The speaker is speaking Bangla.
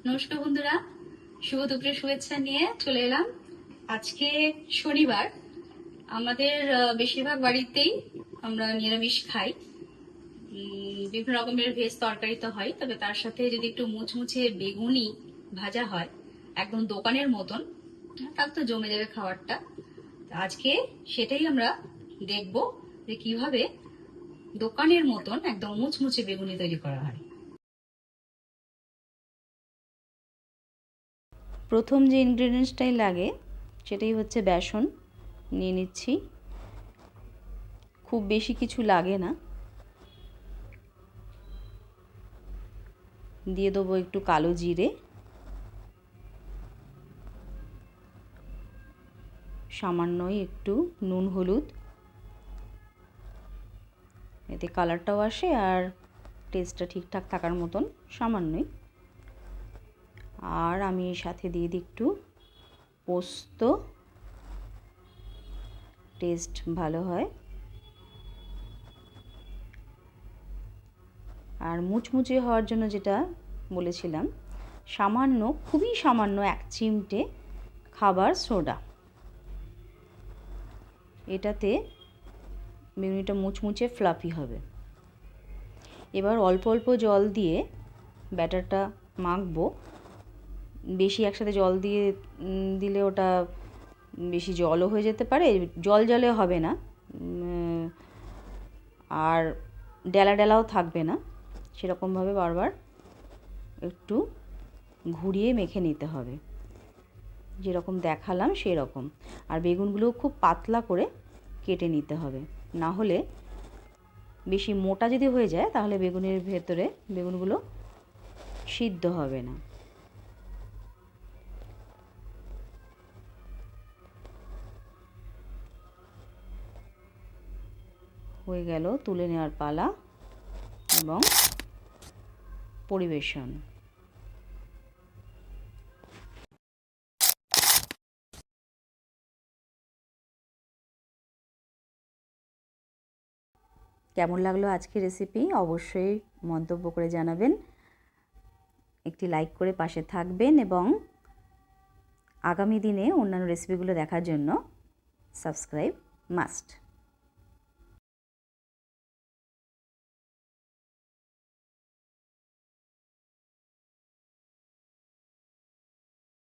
নমস্কার বন্ধুরা, শুভ দুপুরের শুভেচ্ছা নিয়ে চলে এলাম। আজকে শনিবার, আমাদের বেশিরভাগ বাড়িতেই আমরা নিরামিষ খাই। বিভিন্ন রকমের ভেজ তরকারি তো হয়, তবে তার সাথে যদি একটু মুচমুচে বেগুনি ভাজা হয় একদম দোকানের মতন, তাহলে তো জমে যাবে খাবারটা। আজকে সেটাই আমরা দেখব যে কিভাবে দোকানের মতন একদম মুচমুচে বেগুনি তৈরি করা হয়। প্রথম যে ইনগ্রেডিয়েন্টসটাই লাগে সেটাই হচ্ছে বেসন নিয়ে নিচ্ছি। খুব বেশি কিছু লাগে না। দিয়ে দেবো একটু কালো জিরে, সামান্যই একটু নুন হলুদ, এতে কালারটাও আসে আর টেস্টটা ঠিকঠাক থাকার মতন সামান্যই। আর আমি এর সাথে দিয়ে দিই একটু পোস্ত, টেস্ট ভালো হয়। আর মুচমুচে হওয়ার জন্য যেটা বলেছিলাম, সামান্য, খুবই সামান্য 1 চিমটে খাবার সোডা। এটাতে বেগুনিটা মুচমুচে ফ্লাফি হবে। এবার অল্প অল্প জল দিয়ে ব্যাটারটা মাখবো। বেশি একসাথে জল দিয়ে দিলে ওটা বেশি জলও হয়ে যেতে পারে, জল জলে হবে না, আর ডেলা ডেলাও থাকবে না। সেরকমভাবে বারবার একটু ঘুরিয়ে মেখে নিতে হবে, যেরকম দেখালাম সেই রকম। আর বেগুনগুলো খুব পাতলা করে কেটে নিতে হবে, না হলে বেশি মোটা যদি হয়ে যায় তাহলে বেগুনের ভেতরে বেগুনগুলো সিদ্ধ হবে না। হয়ে গেল, তুলে নেওয়ার পালা এবং পরিবেশন। কেমন লাগলো আজকের রেসিপি অবশ্যই মন্তব্য করে জানাবেন। একটি লাইক করে পাশে থাকবেন এবং আগামী দিনে অন্যান্য রেসিপিগুলো দেখার জন্য সাবস্ক্রাইব মাস্ট।